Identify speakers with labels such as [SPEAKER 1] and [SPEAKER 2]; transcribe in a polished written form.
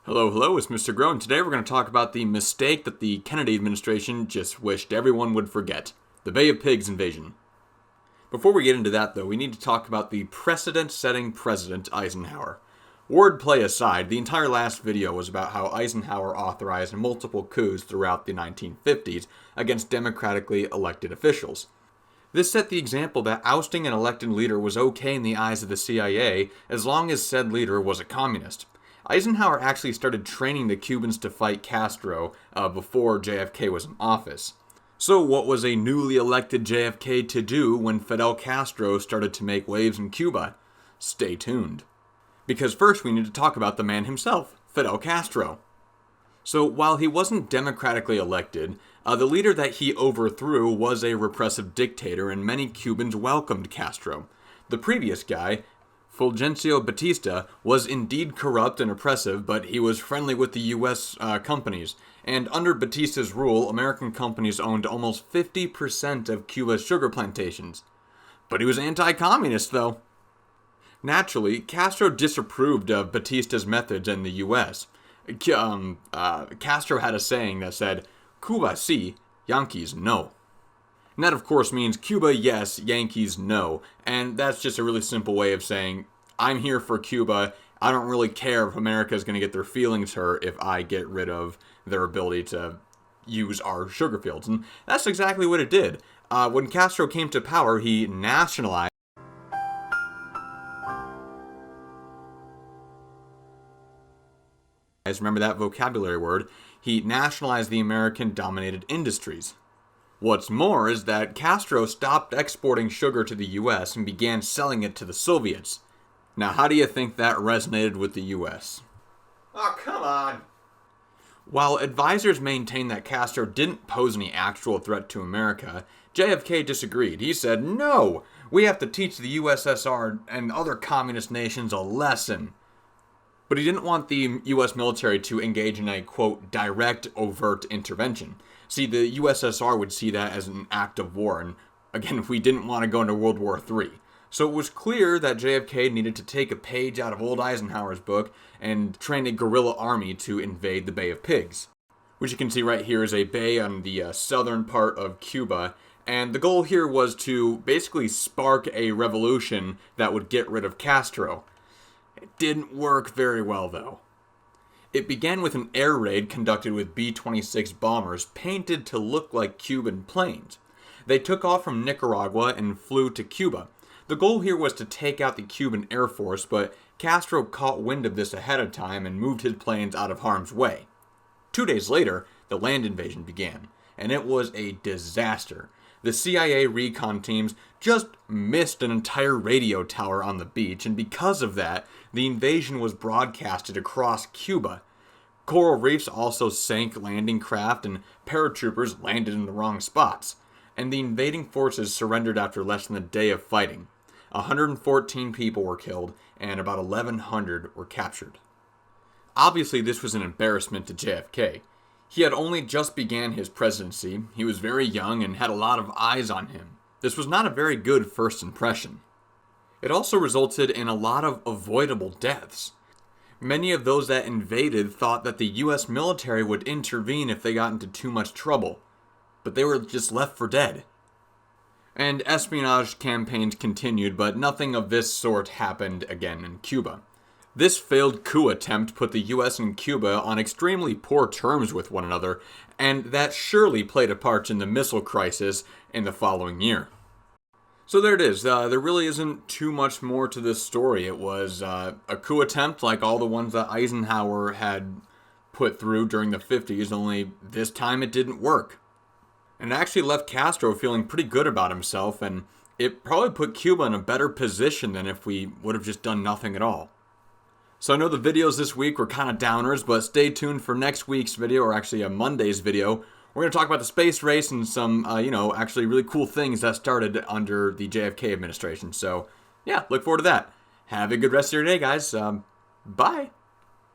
[SPEAKER 1] Hello, hello, it's Mr. Grown. Today we're going to talk about the mistake that the Kennedy administration just wished everyone would forget. The Bay of Pigs invasion. Before we get into that, though, we need to talk about the precedent-setting President Eisenhower. Wordplay aside, the entire last video was about how Eisenhower authorized multiple coups throughout the 1950s against democratically elected officials. This set the example that ousting an elected leader was okay in the eyes of the CIA as long as said leader was a communist. Eisenhower actually started training the Cubans to fight Castro before JFK was in office. So what was a newly elected JFK to do when Fidel Castro started to make waves in Cuba? Stay tuned. Because first we need to talk about the man himself, Fidel Castro. So while he wasn't democratically elected, the leader that he overthrew was a repressive dictator, and many Cubans welcomed Castro. The previous guy, Fulgencio Batista, was indeed corrupt and oppressive, but he was friendly with the U.S. companies. And under Batista's rule, American companies owned almost 50% of Cuba's sugar plantations. But he was anti-communist, though. Naturally, Castro disapproved of Batista's methods in the U.S. Castro had a saying that said, "Cuba sí, Yankees no." And that, of course, means Cuba yes, Yankees no. And that's just a really simple way of saying, I'm here for Cuba. I don't really care if America is going to get their feelings hurt if I get rid of their ability to use our sugar fields. And that's exactly what it did. When Castro came to power, he nationalized. Remember that vocabulary word. He nationalized the American-dominated industries. What's more is that Castro stopped exporting sugar to the U.S. and began selling it to the Soviets. Now, how do you think that resonated with the U.S.? Oh, come on! While advisors maintained that Castro didn't pose any actual threat to America, JFK disagreed. He said, no, we have to teach the USSR and other communist nations a lesson. But he didn't want the U.S. military to engage in a, quote, direct, overt intervention. See, the USSR would see that as an act of war, and again, we didn't want to go into World War III. So it was clear that JFK needed to take a page out of old Eisenhower's book and train a guerrilla army to invade the Bay of Pigs. Which you can see right here is a bay on the southern part of Cuba, and the goal here was to basically spark a revolution that would get rid of Castro. It didn't work very well, though. It began with an air raid conducted with B-26 bombers painted to look like Cuban planes. They took off from Nicaragua and flew to Cuba. The goal here was to take out the Cuban Air Force, but Castro caught wind of this ahead of time and moved his planes out of harm's way. 2 days later, the land invasion began, and it was a disaster. The CIA recon teams just missed an entire radio tower on the beach, and because of that, the invasion was broadcasted across Cuba. Coral reefs also sank landing craft, and paratroopers landed in the wrong spots. And the invading forces surrendered after less than a day of fighting. 114 people were killed, and about 1,100 were captured. Obviously, this was an embarrassment to JFK. He had only just began his presidency, he was very young, and had a lot of eyes on him. This was not a very good first impression. It also resulted in a lot of avoidable deaths. Many of those that invaded thought that the U.S. military would intervene if they got into too much trouble, but they were just left for dead. And espionage campaigns continued, but nothing of this sort happened again in Cuba. This failed coup attempt put the U.S. and Cuba on extremely poor terms with one another, and that surely played a part in the missile crisis in the following year. So there it is. There really isn't too much more to this story. It was a coup attempt like all the ones that Eisenhower had put through during the 50s, only this time it didn't work. And it actually left Castro feeling pretty good about himself, and it probably put Cuba in a better position than if we would have just done nothing at all. So I know the videos this week were kind of downers, but stay tuned for next week's video, or actually a Monday's video. We're going to talk about the space race and some, actually really cool things that started under the JFK administration. So, yeah, look forward to that. Have a good rest of your day, guys. Bye.